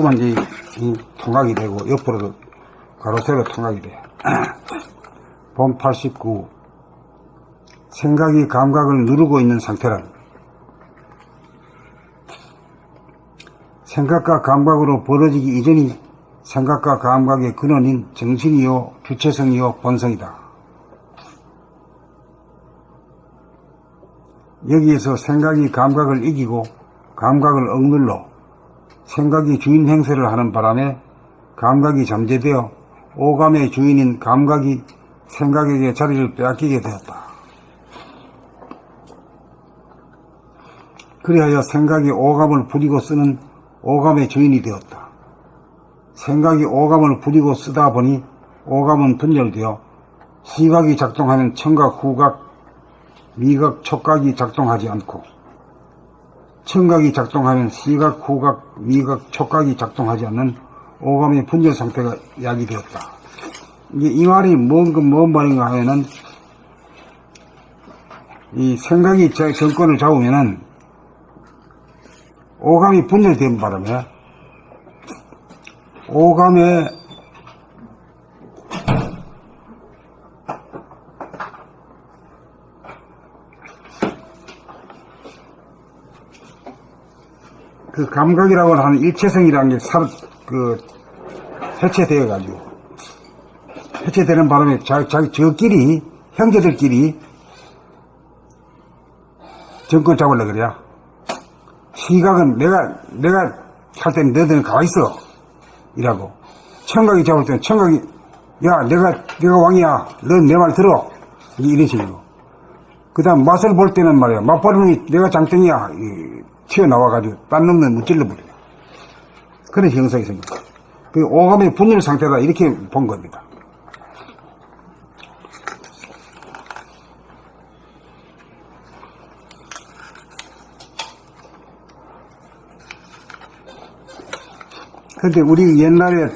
자꾸만 이 통각이 되고 옆으로도 가로 세로 통각이 돼. 본 89. 생각이 감각을 누르고 있는 상태란 생각과 감각으로 벌어지기 이전이 생각과 감각의 근원인 정신이요 주체성이요 본성이다. 여기에서 생각이 감각을 이기고 감각을 억눌러 생각이 주인 행세를 하는 바람에 감각이 잠재되어 오감의 주인인 감각이 생각에게 자리를 빼앗기게 되었다. 그리하여 생각이 오감을 부리고 쓰는 오감의 주인이 되었다. 생각이 오감을 부리고 쓰다 보니 오감은 분열되어 시각이 작동하면 청각, 후각, 미각, 촉각이 작동하지 않고 청각이 작동하면 시각, 후각, 미각, 촉각이 작동하지 않는 오감의 분열 상태가 야기되었다. 이게 이 말이 뭔 말인가 하면은 이 생각이 정권을 잡으면은 오감이 분열된 바람에 오감에 그 감각이라고 하는 일체성이라는 게 해체되어가지고 해체되는 바람에 저끼리 형제들끼리 정권 잡으려고 그래야. 시각은 내가 할 때는 너희들은 가만있어 이라고. 청각이 잡을 때는 청각이 야 내가 왕이야 넌 내 말 들어 이런 식으로. 그 다음 맛을 볼 때는 말이야 맛보는 내가 장땡이야 튀어나와가지고 딴 놈은 무찔러버려. 그런 형상이 생겼다. 그 오감의 분열 상태다 이렇게 본 겁니다. 근데 우리 옛날에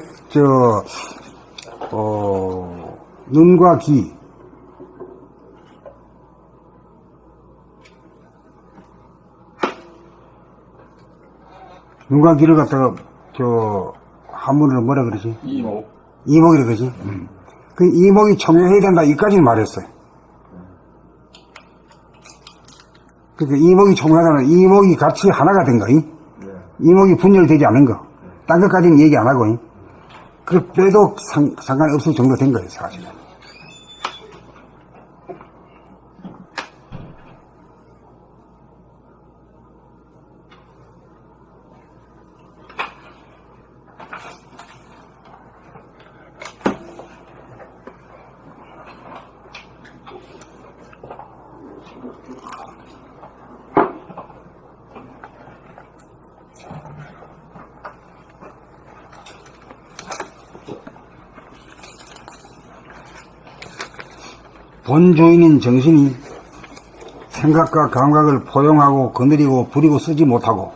눈과 귀 눈과 귀를 갖다가 한문으로 뭐라 그러지? 이목이라 그러지? 그 이목이 청량해야 된다 이까지는 말했어요. 그러니까 이목이 청량하다는 이목이 같이 하나가 된 거, 이목이 분열되지 않은 거. 딴 것까지는 얘기 안 하고, 그 빼도 상관없을 정도 된 거예요, 사실은. 본주인인 정신이 생각과 감각을 포용하고 거느리고 부리고 쓰지 못하고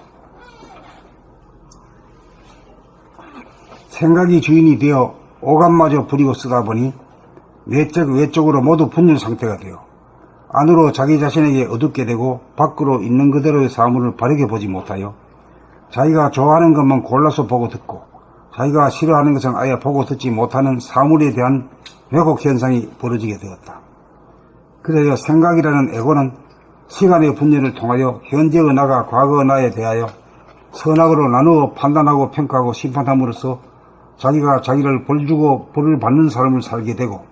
생각이 주인이 되어 오감마저 부리고 쓰다 보니 내적 외적으로 모두 분열 상태가 되어 안으로 자기 자신에게 어둡게 되고 밖으로 있는 그대로의 사물을 바르게 보지 못하여 자기가 좋아하는 것만 골라서 보고 듣고 자기가 싫어하는 것은 아예 보고 듣지 못하는 사물에 대한 왜곡 현상이 벌어지게 되었다. 그래서 생각이라는 에고는 시간의 분열을 통하여 현재의 나가 과거의 나에 대하여 선악으로 나누어 판단하고 평가하고 심판함으로써 자기가 자기를 벌주고 벌을 받는 삶을 살게 되고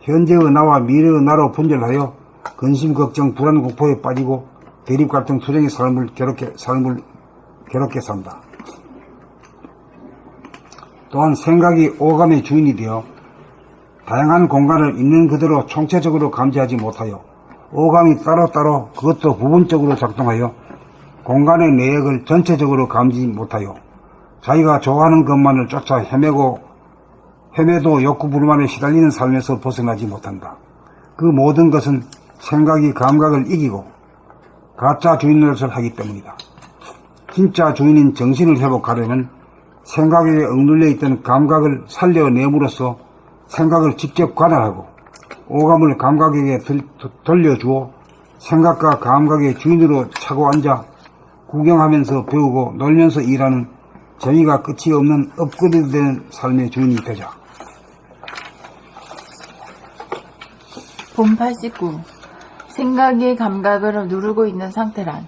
현재의 나와 미래의 나로 분열하여 근심, 걱정, 불안, 공포에 빠지고 대립, 갈등, 투쟁의 삶을 괴롭게 산다. 또한 생각이 오감의 주인이 되어 다양한 공간을 있는 그대로 총체적으로 감지하지 못하여 오감이 따로따로 그것도 부분적으로 작동하여 공간의 내역을 전체적으로 감지 못하여 자기가 좋아하는 것만을 쫓아 헤매도 욕구 불만에 시달리는 삶에서 벗어나지 못한다. 그 모든 것은 생각이 감각을 이기고 가짜 주인 노릇을 하기 때문이다. 진짜 주인인 정신을 회복하려면 생각에 억눌려 있던 감각을 살려내므로써 생각을 직접 관할하고 오감을 감각에게 돌려주어 생각과 감각의 주인으로 차고 앉아 구경하면서 배우고 놀면서 일하는 재미가 끝이 없는 업그레이드된 삶의 주인이 되자. 본 89. 생각이 감각을 누르고 있는 상태란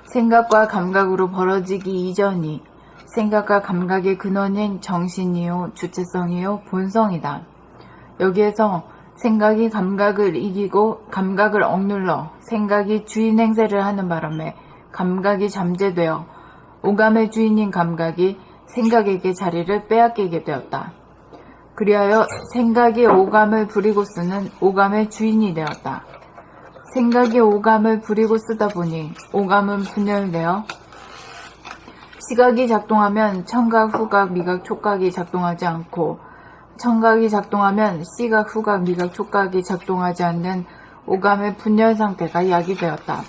생각과 감각으로 벌어지기 이전이 생각과 감각의 근원인 정신이요, 주체성이요, 본성이다. 여기에서 생각이 감각을 이기고 감각을 억눌러 생각이 주인 행세를 하는 바람에 감각이 잠재되어 오감의 주인인 감각이 생각에게 자리를 빼앗기게 되었다. 그리하여 생각이 오감을 부리고 쓰는 오감의 주인이 되었다. 생각이 오감을 부리고 쓰다 보니 오감은 분열되어 시각이 작동하면 청각, 후각, 미각, 촉각이 작동하지 않고 청각이 작동하면 시각, 후각, 미각, 촉각이 작동하지 않는 오감의 분열 상태가 야기되었다.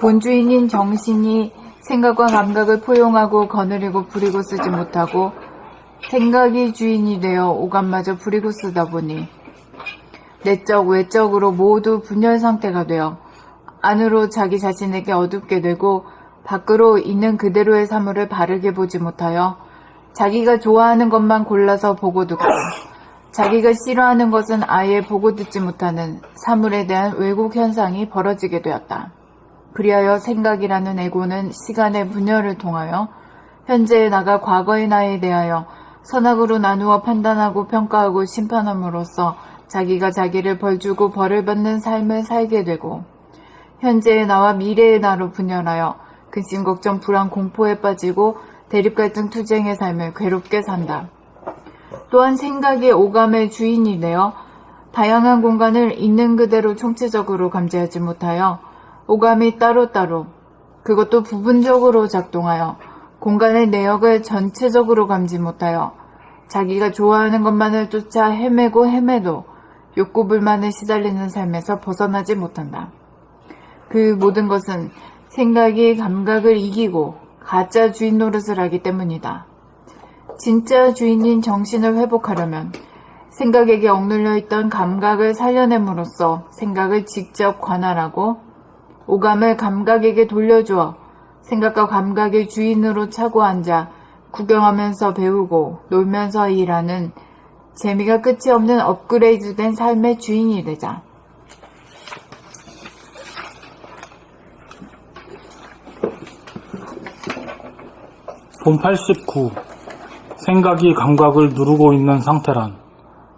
본주인인 정신이 생각과 감각을 포용하고 거느리고 부리고 쓰지 못하고 생각이 주인이 되어 오감마저 부리고 쓰다 보니 내적, 외적으로 모두 분열 상태가 되어 안으로 자기 자신에게 어둡게 되고 밖으로 있는 그대로의 사물을 바르게 보지 못하여 자기가 좋아하는 것만 골라서 보고 듣고 자기가 싫어하는 것은 아예 보고 듣지 못하는 사물에 대한 왜곡 현상이 벌어지게 되었다. 그리하여 생각이라는 에고는 시간의 분열을 통하여 현재의 나가 과거의 나에 대하여 선악으로 나누어 판단하고 평가하고 심판함으로써 자기가 자기를 벌주고 벌을 받는 삶을 살게 되고 현재의 나와 미래의 나로 분열하여 근심, 걱정, 불안, 공포에 빠지고 대립, 갈등, 투쟁의 삶을 괴롭게 산다. 또한 생각이 오감의 주인이 되어 다양한 공간을 있는 그대로 총체적으로 감지하지 못하여 오감이 따로따로 그것도 부분적으로 작동하여 공간의 내역을 전체적으로 감지 못하여 자기가 좋아하는 것만을 쫓아 헤매도 욕구불만에 시달리는 삶에서 벗어나지 못한다. 그 모든 것은 생각이 감각을 이기고 가짜 주인 노릇을 하기 때문이다. 진짜 주인인 정신을 회복하려면 생각에게 억눌려 있던 감각을 살려냄으로써 생각을 직접 관할하고 오감을 감각에게 돌려주어 생각과 감각의 주인으로 차고 앉아 구경하면서 배우고 놀면서 일하는 재미가 끝이 없는 업그레이드된 삶의 주인이 되자. 본 89. 생각이 감각을 누르고 있는 상태란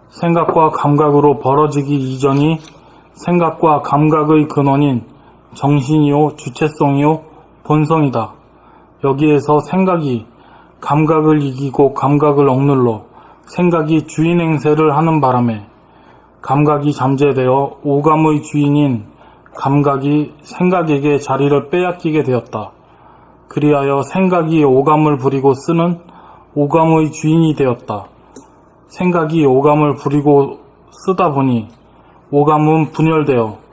생각과 감각으로 벌어지기 이전이 생각과 감각의 근원인 정신이요, 주체성이요, 본성이다. 여기에서 생각이 감각을 이기고 감각을 억눌러 생각이 주인 행세를 하는 바람에 감각이 잠재되어 오감의 주인인 감각이 생각에게 자리를 빼앗기게 되었다. 그리하여 생각이 오감을 부리고 쓰는 오감의 주인이 되었다. 생각이 오감을 부리고 쓰다 보니 오감은 분열되어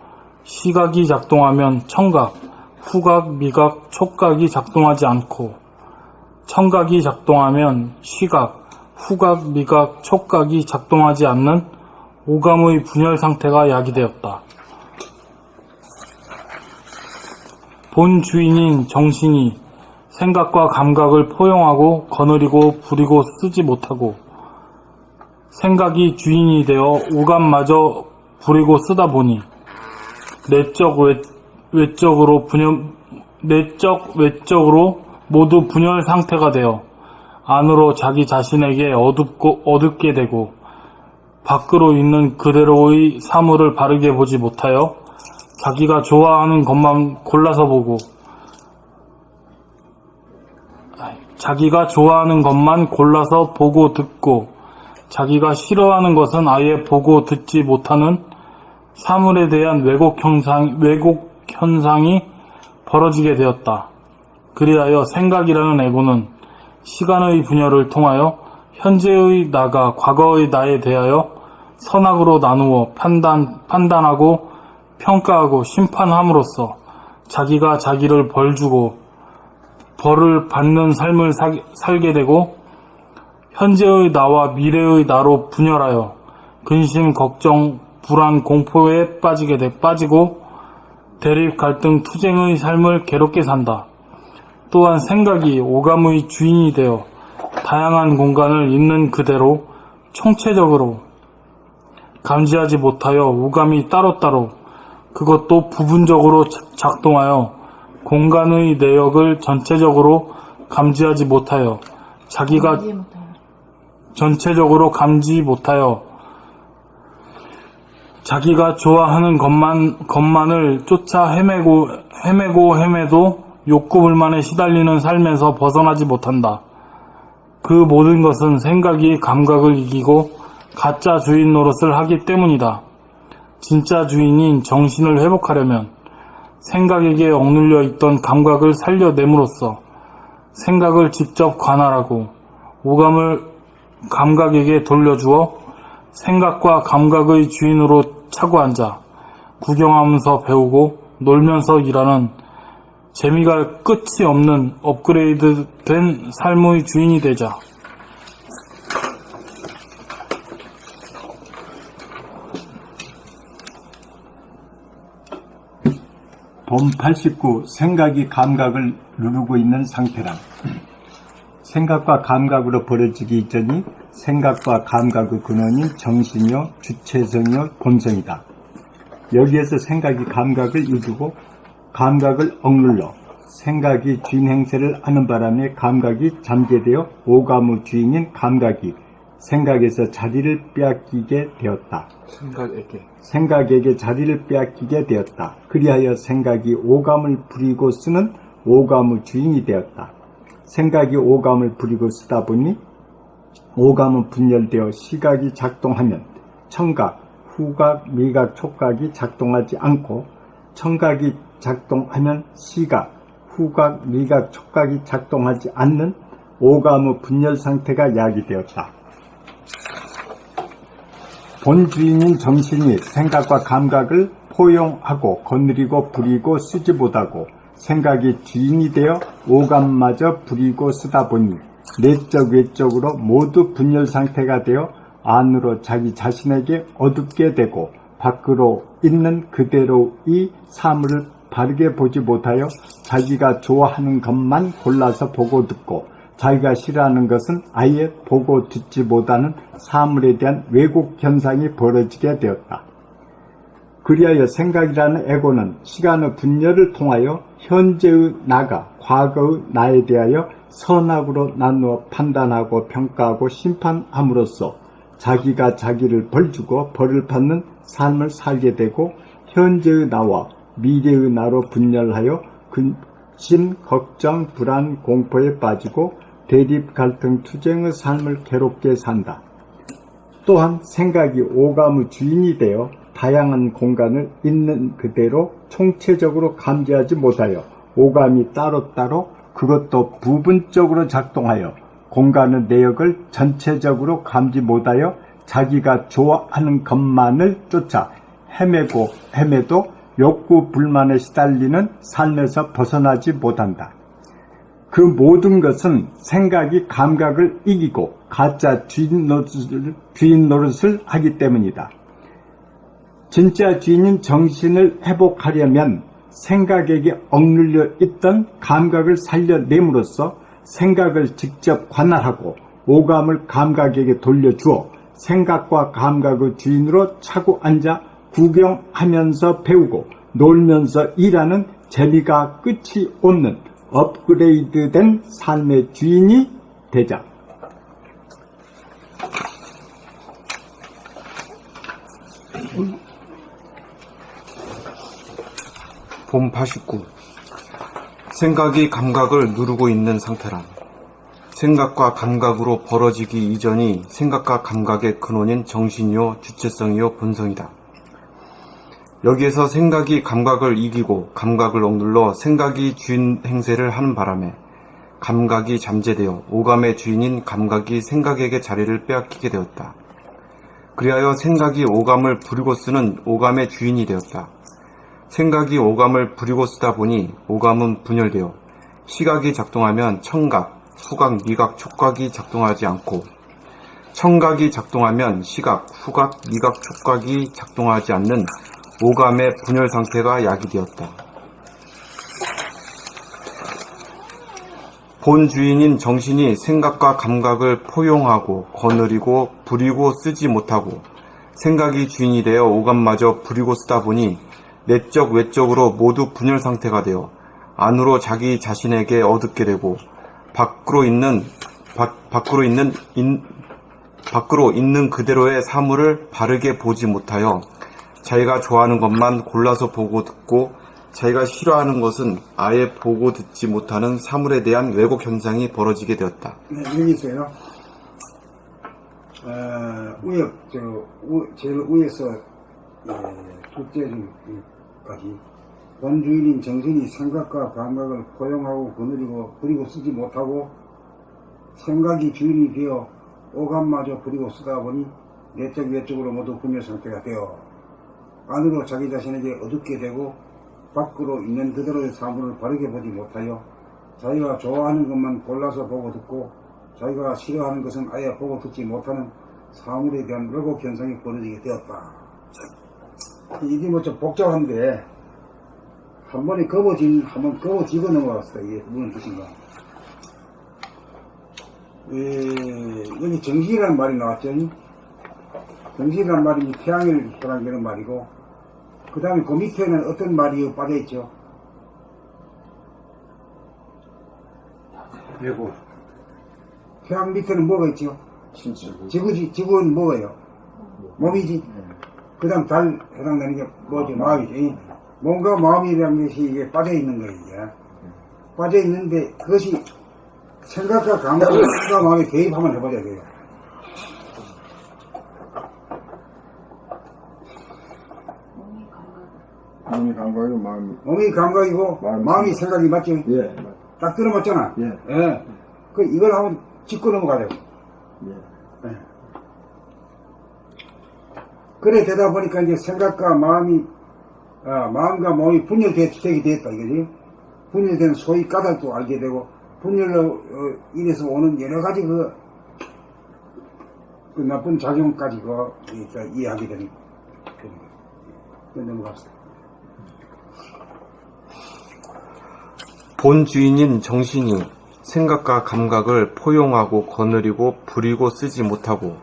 시각이 작동하면 청각, 후각, 미각, 촉각이 작동하지 않고 청각이 작동하면 시각, 후각, 미각, 촉각이 작동하지 않는 오감의 분열 상태가 야기되었다. 본 주인인 정신이 생각과 감각을 포용하고 거느리고 부리고 쓰지 못하고 생각이 주인이 되어 오감마저 부리고 쓰다 보니 내적, 외적으로 모두 분열 상태가 되어 안으로 자기 자신에게 어둡게 되고 밖으로 있는 그대로의 사물을 바르게 보지 못하여 자기가 좋아하는 것만 골라서 보고 자기가 좋아하는 것만 골라서 보고 듣고 자기가 싫어하는 것은 아예 보고 듣지 못하는 사물에 대한 왜곡 현상이 벌어지게 되었다. 그리하여 생각이라는 에고는 시간의 분열을 통하여 현재의 나가 과거의 나에 대하여 선악으로 나누어 판단하고 평가하고 심판함으로써 자기가 자기를 벌주고 벌을 받는 삶을 살게 되고 현재의 나와 미래의 나로 분열하여 근심, 걱정, 불안, 공포에 빠지고 대립, 갈등, 투쟁의 삶을 괴롭게 산다. 또한 생각이 오감의 주인이 되어 다양한 공간을 있는 그대로 총체적으로 감지하지 못하여 오감이 따로따로 그것도 부분적으로 작동하여 공간의 내역을 전체적으로 감지하지 못하여 자기가 전체적으로 감지 못하여 자기가 좋아하는 것만을 쫓아 헤매도 욕구불만에 시달리는 삶에서 벗어나지 못한다. 그 모든 것은 생각이 감각을 이기고 가짜 주인 노릇을 하기 때문이다. 진짜 주인인 정신을 회복하려면 생각에게 억눌려 있던 감각을 살려냄으로써 생각을 직접 관할하고 오감을 감각에게 돌려주어 생각과 감각의 주인으로 차고 앉아 구경하면서 배우고 놀면서 일하는 재미가 끝이 없는 업그레이드된 삶의 주인이 되자. 본 89. 생각이 감각을 누르고 있는 상태란 생각과 감각으로 벌어지기 이전이 생각과 감각의 근원인 정신이요 주체성이요 본성이다. 여기에서 생각이 감각을 이기고 감각을 억눌러 생각이 주인 행세를 하는 바람에 감각이 잠재되어 오감의 주인인 감각이 생각에서 자리를 빼앗기게 되었다. 생각에게 자리를 빼앗기게 되었다. 그리하여 생각이 오감을 부리고 쓰는 오감의 주인이 되었다. 생각이 오감을 부리고 쓰다 보니 오감은 분열되어 시각이 작동하면 청각, 후각, 미각, 촉각이 작동하지 않고 청각이 작동하면 시각, 후각, 미각, 촉각이 작동하지 않는 오감의 분열 상태가 야기되었다. 본주인인 정신이 생각과 감각을 포용하고 거느리고 부리고 쓰지 못하고 생각이 주인이 되어 오감마저 부리고 쓰다 보니 내적 외적으로 모두 분열 상태가 되어 안으로 자기 자신에게 어둡게 되고 밖으로 있는 그대로의 사물을 바르게 보지 못하여 자기가 좋아하는 것만 골라서 보고 듣고 자기가 싫어하는 것은 아예 보고 듣지 못하는 사물에 대한 왜곡 현상이 벌어지게 되었다. 그리하여 생각이라는 에고는 시간의 분열을 통하여 현재의 나가 과거의 나에 대하여 선악으로 나누어 판단하고 평가하고 심판함으로써 자기가 자기를 벌주고 벌을 받는 삶을 살게 되고 현재의 나와 미래의 나로 분열하여 근심, 걱정, 불안, 공포에 빠지고 대립, 갈등, 투쟁의 삶을 괴롭게 산다. 또한 생각이 오감의 주인이 되어 다양한 공간을 있는 그대로 총체적으로 감지하지 못하여 오감이 따로따로 그것도 부분적으로 작동하여 공간의 내역을 전체적으로 감지 못하여 자기가 좋아하는 것만을 쫓아 헤매도 욕구 불만에 시달리는 삶에서 벗어나지 못한다. 그 모든 것은 생각이 감각을 이기고 가짜 주인 노릇을 하기 때문이다. 진짜 주인인 정신을 회복하려면 생각에게 억눌려 있던 감각을 살려냄으로써 생각을 직접 관할하고 오감을 감각에게 돌려주어 생각과 감각의 주인으로 차고 앉아 구경하면서 배우고 놀면서 일하는 재미가 끝이 없는 업그레이드된 삶의 주인이 되자. 본 89. 생각이 감각을 누르고 있는 상태란 생각과 감각으로 벌어지기 이전이 생각과 감각의 근원인 정신이요 주체성이요 본성이다. 여기에서 생각이 감각을 이기고 감각을 억눌러 생각이 주인 행세를 하는 바람에 감각이 잠재되어 오감의 주인인 감각이 생각에게 자리를 빼앗기게 되었다. 그리하여 생각이 오감을 부리고 쓰는 오감의 주인이 되었다. 생각이 오감을 부리고 쓰다 보니 오감은 분열되어 시각이 작동하면 청각, 후각, 미각, 촉각이 작동하지 않고 청각이 작동하면 시각, 후각, 미각, 촉각이 작동하지 않는 오감의 분열 상태가 야기되었다. 본 주인인 정신이 생각과 감각을 포용하고 거느리고 부리고 쓰지 못하고 생각이 주인이 되어 오감마저 부리고 쓰다 보니 내적 외적으로 모두 분열 상태가 되어 안으로 자기 자신에게 어둡게 되고 밖으로 있는 그대로의 사물을 바르게 보지 못하여 자기가 좋아하는 것만 골라서 보고 듣고 자기가 싫어하는 것은 아예 보고 듣지 못하는 사물에 대한 왜곡 현상이 벌어지게 되었다. 네, 여기 있어요. 제일 위에서 둘째까지 본 주인인 정신이 생각과 감각을 포용하고 거느리고 부리고 쓰지 못하고 생각이 주인이 되어 오감마저 부리고 쓰다 보니 내적 외적으로 모두 분열 상태가 되어 안으로 자기 자신에게 어둡게 되고 밖으로 있는 그대로의 사물을 바르게 보지 못하여 자기가 좋아하는 것만 골라서 보고 듣고 자기가 싫어하는 것은 아예 보고 듣지 못하는 사물에 대한 왜곡 현상이 벌어지게 되었다. 이게 뭐 좀 복잡한데 한 번에 한번 접어지고 넘어갔어요. 이게 무슨 뜻인가. 여기 정신이라는 말이 나왔죠. 정신이라는 말이 태양을 해당되는 말이고, 그 다음에 그 밑에는 어떤 말이 빠져있죠? 외고. 태양 밑에는 뭐가 있죠? 지구는 뭐예요? 몸이지. 그 다음 달 해당되는 게 뭐죠? 마음이지. 몸과 마음이라는 것이 이게 빠져있는 거예요. 이제. 빠져있는데 그것이 생각과 감각과 마음에 대입하면 해보자 돼요. 몸이 감각이고 마음이. 몸이 감각이고 마음이 생각이 맞죠? 예. 딱 들어맞잖아. 예. 예. 그 이걸 한번 짚고 넘어가자고. 예. 예. 그래 되다 보니까 이제 생각과 마음과 몸이 분열되게 됐다 이거지. 분열된 소위 까닭도 알게 되고 분열로 인해서 오는 여러 가지 그 나쁜 작용까지 이해하게 되는 넘어갑시다. 본 주인인 정신이 생각과 감각을 포용하고 거느리고 부리고 쓰지 못하고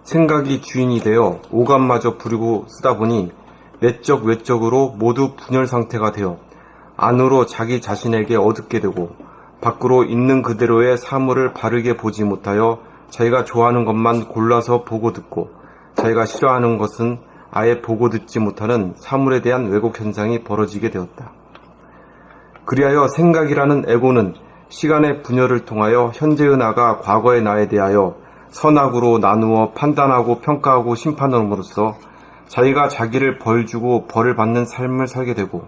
생각이 주인이 되어 오감마저 부리고 쓰다 보니 내적 외적으로 모두 분열 상태가 되어 안으로 자기 자신에게 어둡게 되고 밖으로 있는 그대로의 사물을 바르게 보지 못하여 자기가 좋아하는 것만 골라서 보고 듣고 자기가 싫어하는 것은 아예 보고 듣지 못하는 사물에 대한 왜곡 현상이 벌어지게 되었다. 그리하여 생각이라는 에고는 시간의 분열을 통하여 현재의 나가 과거의 나에 대하여 선악으로 나누어 판단하고 평가하고 심판함으로써 자기가 자기를 벌주고 벌을 받는 삶을 살게 되고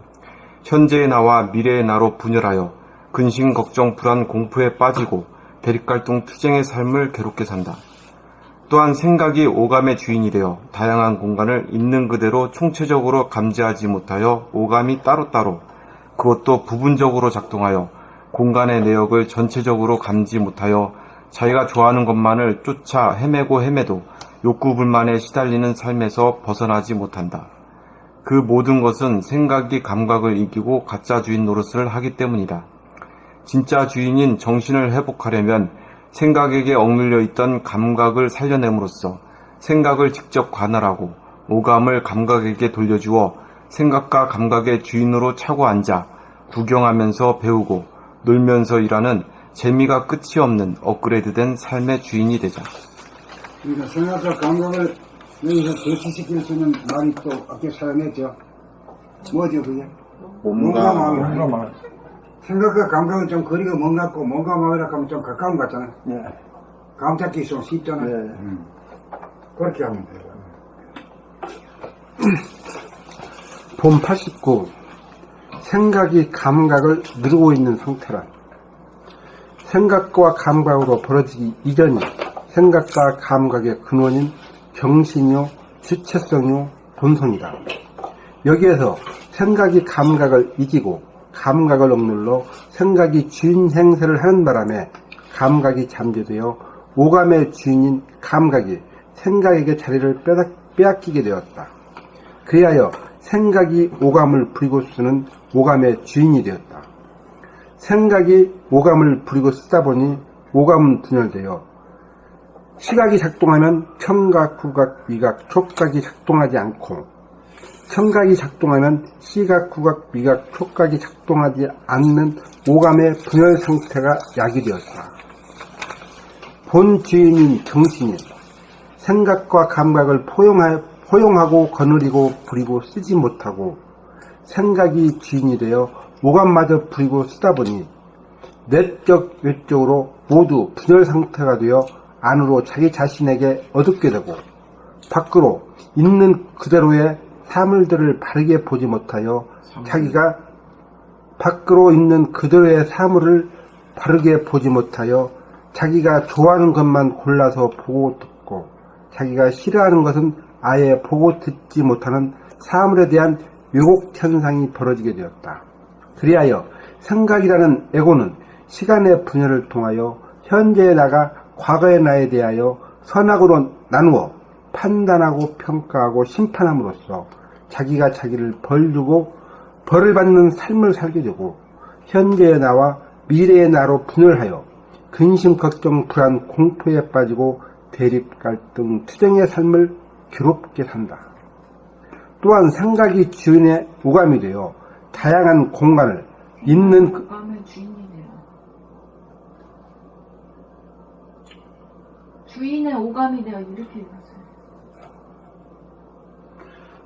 현재의 나와 미래의 나로 분열하여 근심, 걱정, 불안, 공포에 빠지고 대립갈등, 투쟁의 삶을 괴롭게 산다. 또한 생각이 오감의 주인이 되어 다양한 공간을 있는 그대로 총체적으로 감지하지 못하여 오감이 따로따로 그것도 부분적으로 작동하여 공간의 내역을 전체적으로 감지 못하여 자기가 좋아하는 것만을 쫓아 헤매도 욕구불만에 시달리는 삶에서 벗어나지 못한다. 그 모든 것은 생각이 감각을 이기고 가짜 주인 노릇을 하기 때문이다. 진짜 주인인 정신을 회복하려면 생각에게 억눌려 있던 감각을 살려냄으로써 생각을 직접 관할하고 오감을 감각에게 돌려주어 생각과 감각의 주인으로 차고 앉아 구경하면서 배우고 놀면서 일하는 재미가 끝이 없는 업그레이드된 삶의 주인이 되자. 그러니까 생각과 감각을 여기서 대치시킬 수 있는 말이 또 아까 사용했죠. 뭐죠 그게? 몸과 마음. 생각과 감각은 좀 거리가 먼 것 같고 몸과 마음이라 하면 좀 가까운 것 같잖아. 예. 감 잡기 좀 쉽잖아. 예. 그렇게 하면 돼요. 본 89. 생각이 감각을 누르고 있는 상태란 생각과 감각으로 벌어지기 이전이 생각과 감각의 근원인 정신이요, 주체성이요, 본성이다. 여기에서 생각이 감각을 이기고 감각을 억눌러 생각이 주인 행세를 하는 바람에 감각이 잠재되어 오감의 주인인 감각이 생각에게 자리를 빼앗기게 되었다. 그리하여 생각이 오감을 부리고 쓰는 오감의 주인이 되었다. 생각이 오감을 부리고 쓰다 보니 오감은 분열되어 시각이 작동하면 청각, 후각, 미각, 촉각이 작동하지 않고 청각이 작동하면 시각, 후각, 미각, 촉각이 작동하지 않는 오감의 분열 상태가 야기되었다. 본 주인인 정신이 생각과 감각을 포용하고 거느리고 부리고 쓰지 못하고 생각이 주인이 되어 오감마저 부리고 쓰다 보니 내적, 외적으로 모두 분열 상태가 되어 안으로 자기 자신에게 어둡게 되고 밖으로 있는 그대로의 사물들을 바르게 보지 못하여 자기가 밖으로 있는 그대로의 사물을 바르게 보지 못하여 자기가 좋아하는 것만 골라서 보고 듣고 자기가 싫어하는 것은 아예 보고 듣지 못하는 사물에 대한 왜곡 현상이 벌어지게 되었다. 그리하여 생각이라는 에고는 시간의 분열을 통하여 현재의 나가 과거의 나에 대하여 선악으로 나누어 판단하고 평가하고 심판함으로써 자기가 자기를 벌주고 벌을 받는 삶을 살게 되고 현재의 나와 미래의 나로 분열하여 근심, 걱정, 불안, 공포에 빠지고 대립, 갈등, 투쟁의 삶을 괴롭게 산다. 또한 생각이 주인의 오감이 되어 다양한 공간을 있는 오감의 주인이네요. 주인의 오감이 되어 이렇게 읽었어요.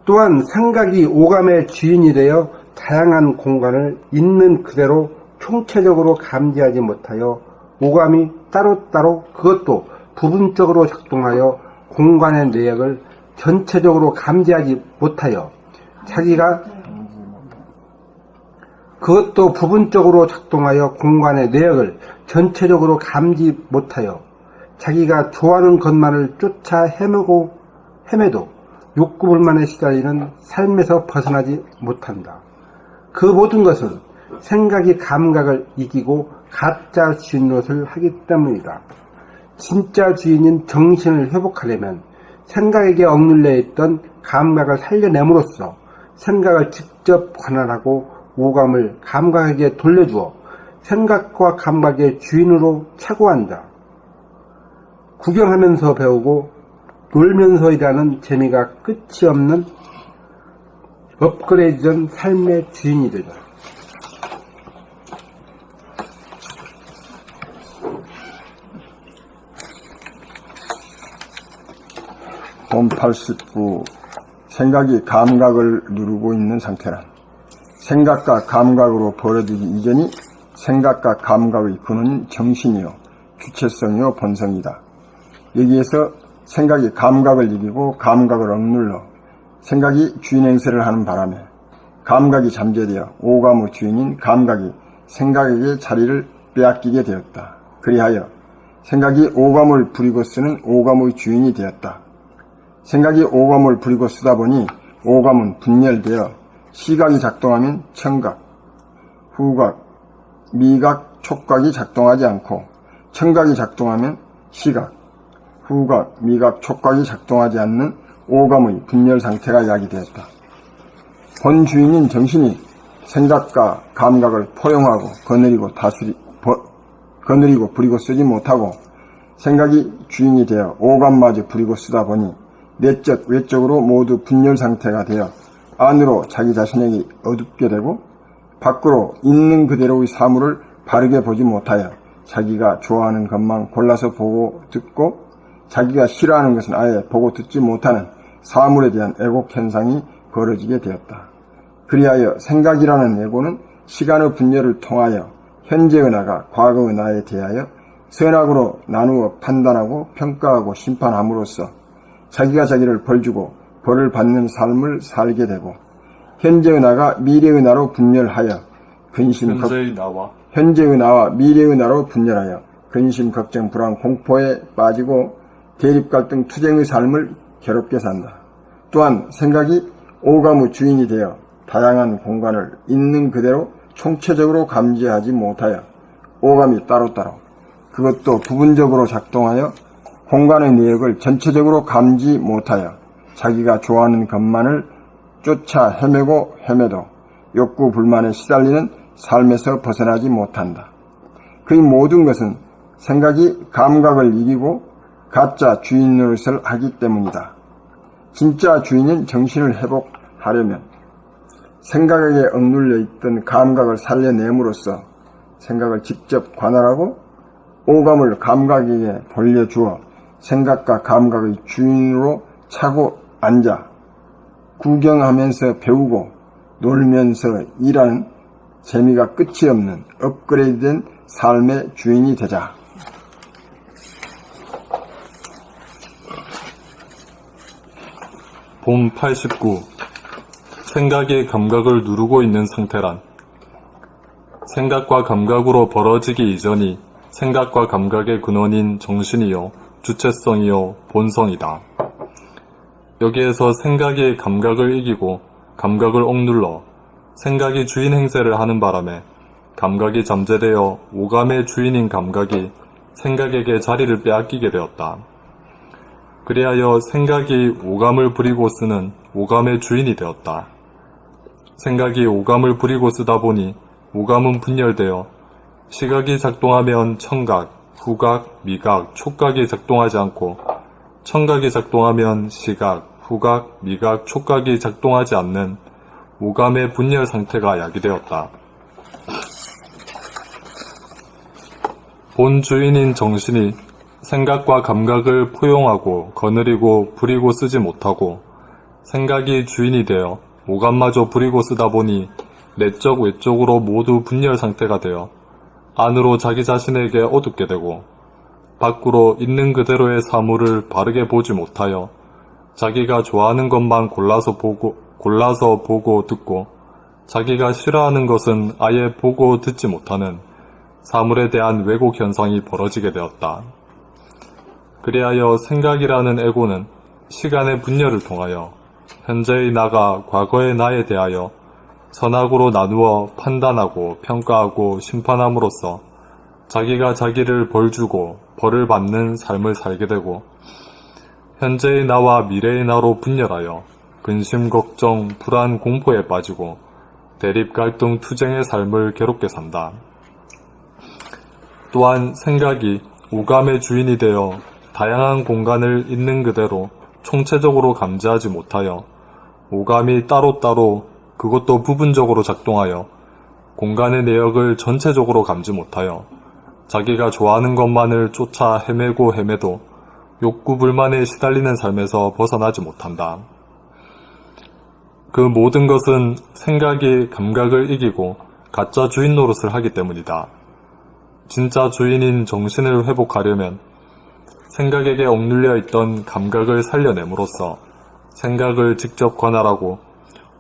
또한 생각이 오감의 주인이 되어 다양한 공간을 있는 그대로 총체적으로 감지하지 못하여 오감이 따로따로 그것도 부분적으로 작동하여 공간의 내역을 전체적으로 감지하지 못하여 자기가 그것도 부분적으로 작동하여 공간의 내역을 전체적으로 감지 못하여 자기가 좋아하는 것만을 쫓아 헤매도 욕구불만에 시달리는 삶에서 벗어나지 못한다. 그 모든 것은 생각이 감각을 이기고 가짜 주인 노릇을 하기 때문이다. 진짜 주인인 정신을 회복하려면 생각에게 억눌려 있던 감각을 살려냄으로써 생각을 직접 관할하고 오감을 감각에게 돌려주어 생각과 감각의 주인으로 차고한다. 구경하면서 배우고 놀면서 일하는 재미가 끝이 없는 업그레이드된 삶의 주인이 되다. 본 89. 생각이 감각을 누르고 있는 상태란 생각과 감각으로 벌어지기 이전이 생각과 감각의 근원인 정신이요 주체성이요 본성이다. 여기에서 생각이 감각을 이기고 감각을 억눌러 생각이 주인 행세를 하는 바람에 감각이 잠재되어 오감의 주인인 감각이 생각에게 자리를 빼앗기게 되었다. 그리하여 생각이 오감을 부리고 쓰는 오감의 주인이 되었다. 생각이 오감을 부리고 쓰다 보니 오감은 분열되어 시각이 작동하면 청각, 후각, 미각, 촉각이 작동하지 않고 청각이 작동하면 시각, 후각, 미각, 촉각이 작동하지 않는 오감의 분열 상태가 야기되었다. 본 주인인 정신이 생각과 감각을 포용하고 거느리고 부리고 쓰지 못하고 생각이 주인이 되어 오감마저 부리고 쓰다 보니 내적, 외적으로 모두 분열 상태가 되어 안으로 자기 자신에게 어둡게 되고 밖으로 있는 그대로의 사물을 바르게 보지 못하여 자기가 좋아하는 것만 골라서 보고 듣고 자기가 싫어하는 것은 아예 보고 듣지 못하는 사물에 대한 애곡 현상이 벌어지게 되었다. 그리하여 생각이라는 애고는 시간의 분열을 통하여 현재의 나가 과거의 나에 대하여 선악으로 나누어 판단하고 평가하고 심판함으로써 자기가 자기를 벌주고 벌을 받는 삶을 살게 되고 현재의 나가 미래의 나로 분열하여 현재의 나와 미래의 나로 분열하여 근심, 걱정, 불안, 공포에 빠지고 대립, 갈등, 투쟁의 삶을 괴롭게 산다. 또한 생각이 오감의 주인이 되어 다양한 공간을 있는 그대로 총체적으로 감지하지 못하여 오감이 따로따로 그것도 부분적으로 작동하여 공간의 내역을 전체적으로 감지 못하여 자기가 좋아하는 것만을 쫓아 헤매도 욕구 불만에 시달리는 삶에서 벗어나지 못한다. 그 모든 것은 생각이 감각을 이기고 가짜 주인 노릇을 하기 때문이다. 진짜 주인은 정신을 회복하려면 생각에게 억눌려 있던 감각을 살려냄으로써 생각을 직접 관할하고 오감을 감각에게 돌려주어 생각과 감각의 주인으로 차고 앉아 구경하면서 배우고 놀면서 일하는 재미가 끝이 없는 업그레이드된 삶의 주인이 되자. 본 89. 생각이 감각을 누르고 있는 상태란 생각과 감각으로 벌어지기 이전이 생각과 감각의 근원인 정신이요, 주체성이요, 본성이다. 여기에서 생각이 감각을 이기고 감각을 억눌러 생각이 주인 행세를 하는 바람에 감각이 잠재되어 오감의 주인인 감각이 생각에게 자리를 빼앗기게 되었다. 그리하여 생각이 오감을 부리고 쓰는 오감의 주인이 되었다. 생각이 오감을 부리고 쓰다 보니 오감은 분열되어 시각이 작동하면 청각, 후각, 미각, 촉각이 작동하지 않고 청각이 작동하면 시각, 후각, 미각, 촉각이 작동하지 않는 오감의 분열 상태가 야기되었다. 본 주인인 정신이 생각과 감각을 포용하고 거느리고 부리고 쓰지 못하고 생각이 주인이 되어 오감마저 부리고 쓰다 보니 내적 외적으로 모두 분열 상태가 되어 안으로 자기 자신에게 어둡게 되고 밖으로 있는 그대로의 사물을 바르게 보지 못하여 자기가 좋아하는 것만 골라서 보고 듣고 자기가 싫어하는 것은 아예 보고 듣지 못하는 사물에 대한 왜곡 현상이 벌어지게 되었다. 그리하여 생각이라는 에고는 시간의 분열을 통하여 현재의 나가 과거의 나에 대하여 선악으로 나누어 판단하고 평가하고 심판함으로써 자기가 자기를 벌주고 벌을 받는 삶을 살게 되고 현재의 나와 미래의 나로 분열하여 근심, 걱정, 불안, 공포에 빠지고 대립, 갈등, 투쟁의 삶을 괴롭게 산다. 또한 생각이 오감의 주인이 되어 다양한 공간을 있는 그대로 총체적으로 감지하지 못하여 오감이 따로따로 그것도 부분적으로 작동하여 공간의 내역을 전체적으로 감지 못하여 자기가 좋아하는 것만을 쫓아 헤매고 헤매도 욕구 불만에 시달리는 삶에서 벗어나지 못한다. 그 모든 것은 생각이 감각을 이기고 가짜 주인 노릇을 하기 때문이다. 진짜 주인인 정신을 회복하려면 생각에게 억눌려 있던 감각을 살려냄으로써 생각을 직접 관할하고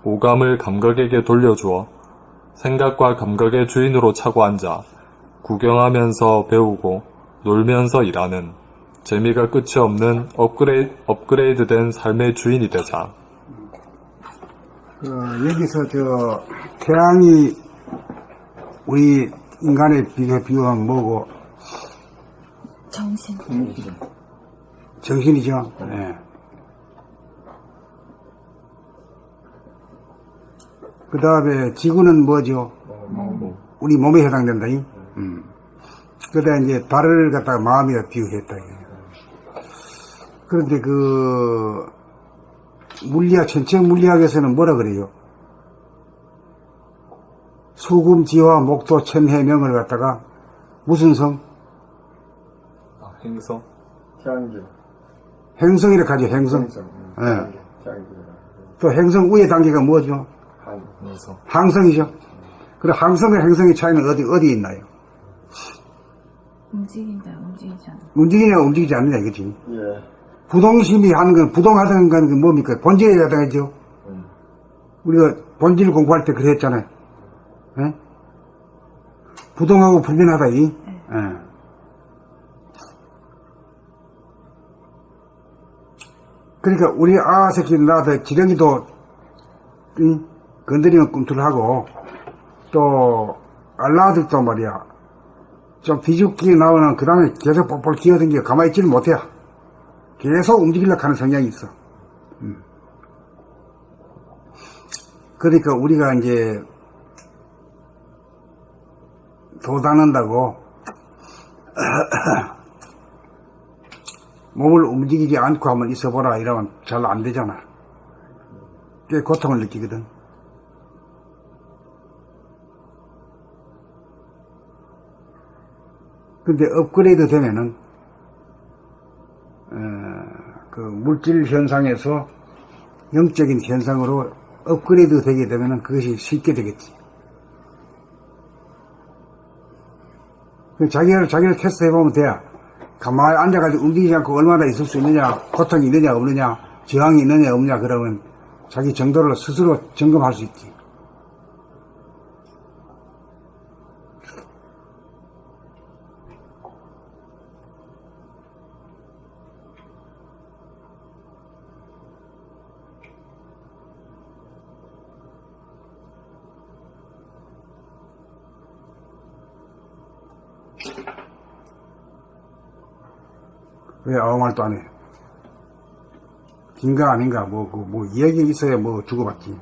오감을 감각에게 돌려주어 생각과 감각의 주인으로 차고 앉아 구경하면서 배우고 놀면서 일하는 재미가 끝이 없는 업그레이드된 삶의 주인이 되자. 여기서 태양이 우리 인간의 비유하면 뭐고? 정신. 정신이죠. 네. 그 다음에 지구는 뭐죠? 우리 몸에 해당된다. 그러다 이제 달을 갖다가 마음이라 비유했다. 그런데 전체 물리학에서는 뭐라 그래요? 수금, 지화, 목토, 천해명을 갖다가 무슨 성? 행성? 태양계. 행성이라 하죠, 행성. 예. 또 행성 위의 단계가 뭐죠? 행성. 항성이죠. 그럼 항성과 행성의 차이는 어디 있나요? 움직인다, 움직이지 않아. 움직이냐, 움직이지 않느냐, 이거지. 예. 부동심이 하는 건, 부동하다는 건 뭡니까? 본질에 해당하죠. 우리가 본질 공부할 때 그랬잖아요. 예? 부동하고 불변하다, 예. 그러니까 우리 새끼는 나도 지렁이도 건드리면 꿈틀하고 또 알라들도 말이야 좀 뒤죽기 나오는 그 다음에 계속 뻘뻘 기어다니고 가만히 있지를 못해. 계속 움직이려고 하는 성향이 있어. 그러니까 우리가 이제 돋아난다고 몸을 움직이지 않고 한번 있어보라 이러면 잘 안 되잖아. 꽤 고통을 느끼거든. 근데 업그레이드 되면은 그 물질 현상에서 영적인 현상으로 업그레이드 되게 되면은 그것이 쉽게 되겠지. 자기를 테스트 해보면 돼야. 가만히 앉아가지고 움직이지 않고 얼마나 있을 수 있느냐, 고통이 있느냐 없느냐, 저항이 있느냐 없느냐, 그러면 자기 정도를 스스로 점검할 수 있지. 왜 아무 말도 안 해? 긴가 아닌가, 뭐, 이야기 있어야 뭐 주고받지.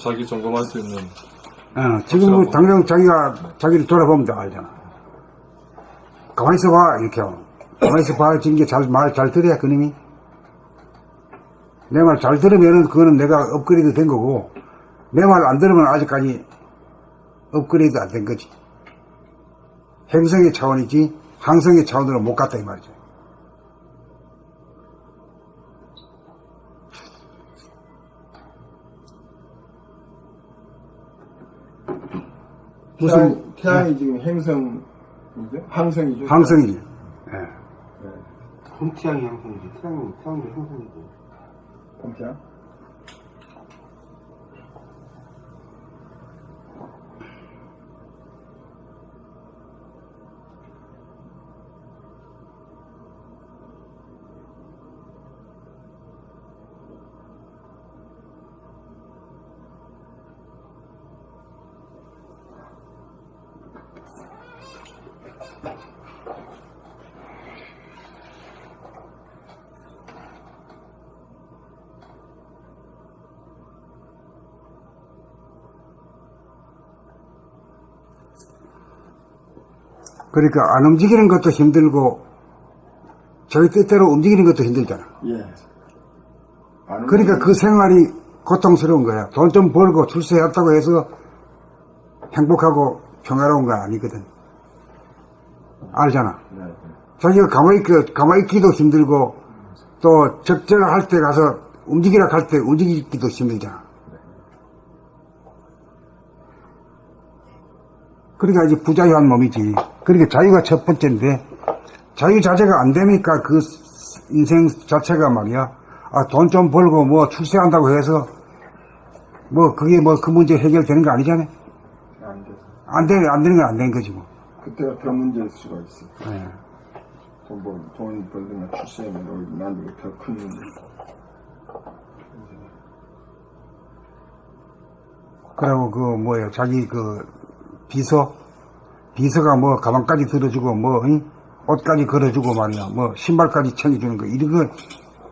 자기 점검할 수 있는. 지금 뭐 당장 자기를 돌아보면 다 알잖아. 가만히 있어봐, 이렇게 하고. 가만히 있어봐, 지금 게 말 잘 들어야 그놈이. 내 말 잘 들으면은 그거는 내가 업그레이드 된 거고, 내 말 안 들으면 아직까지 업그레이드 안 된 거지. 행성의 차원이지 항성의 차원으로 못 갔다 이 말이죠. 무슨 태양이 지금 행성이죠? 항성이죠? 항성이지. 태양이 항성이지. 태양이 항성이지. 태양? 그러니까 안 움직이는 것도 힘들고 자기 뜻대로 움직이는 것도 힘들잖아. 예. 그러니까 그 생활이 고통스러운 거야. 돈 좀 벌고 출세했다고 해서 행복하고 평화로운 건 아니거든. 알잖아. 네. 자기가 가만히 있기도 힘들고 또 적절할 때 가서 움직이라 할 때 움직이기도 힘들잖아. 그러니까 이제 부자유한 몸이지. 그러니까 자유가 첫 번째인데 자유 자체가 안 되니까 그 인생 자체가 말이야. 돈 좀 벌고 뭐 출세한다고 해서 뭐 그게 뭐 그 문제 해결되는 거 아니잖아요. 안 되는 건 안 되는 거지 뭐. 그때가 더 문제일 수가 있어. 네. 돈 벌거나 출세하면 만들고 더 큰 문제. 그리고 그 뭐예요, 자기 그 비서가 뭐 가방까지 들어주고 뭐 옷까지 걸어주고 말이야, 뭐 신발까지 챙겨주는 거 이런 거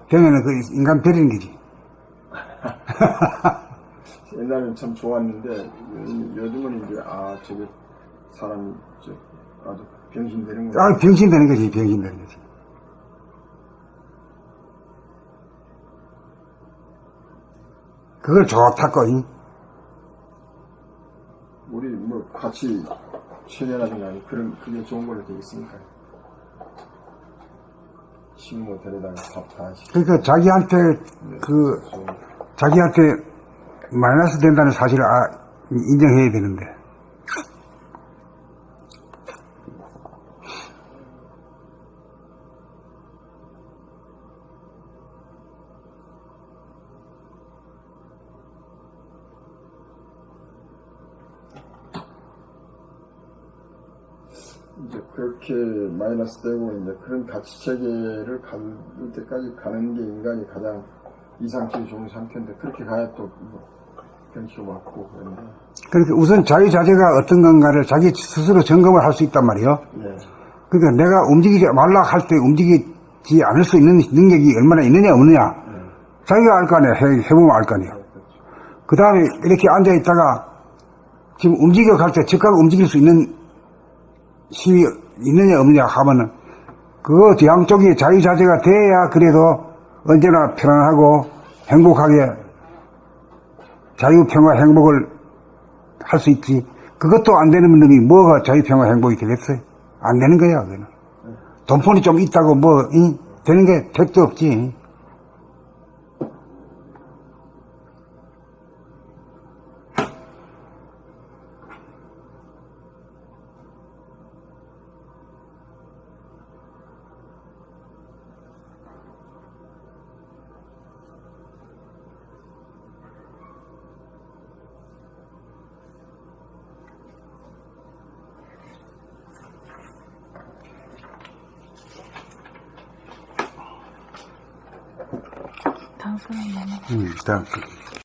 되면은 그 인간 버리는 거지. 옛날에는 참 좋았는데 요즘은 이제 저게 사람이 아주 병신 되는 거야. 병신 되는 거지, 병신 되는 거지. 그걸 좋다고. 우리 뭐 같이 실현하든가 그게 좋은 걸로 되겠습니까? 식모 데려다가 밥 다 하시고. 그러니까 자기한테 마이너스 된다는 사실을 인정해야 되는데. 이제 그렇게 마이너스 되고 이제 그런 가치 체계를 갈 때까지 가는 게 인간이 가장 이상적이 좋은 상태인데 그렇게 가야 또 병치고 맞고 그런데. 그러니까 우선 자유 자재가 어떤 건가를 자기 스스로 점검을 할 수 있단 말이에요. 예. 그러니까 내가 움직이지 말라 할 때 움직이지 않을 수 있는 능력이 얼마나 있느냐 없느냐 자기가 알 거 아니야. 해보면 알 거 아니야. 그 다음에 이렇게 앉아있다가 지금 움직여 갈 때 즉각 움직일 수 있는 힘이 있느냐 없느냐 하면은 그거 양쪽이 자유자재가 돼야 그래도 언제나 편안하고 행복하게 자유평화 행복을 할 수 있지. 그것도 안 되는 놈이 뭐가 자유평화 행복이 되겠어요? 안 되는 거야, 그거는. 돈폰이 좀 있다고 되는 게 택도 없지. 당수는 일단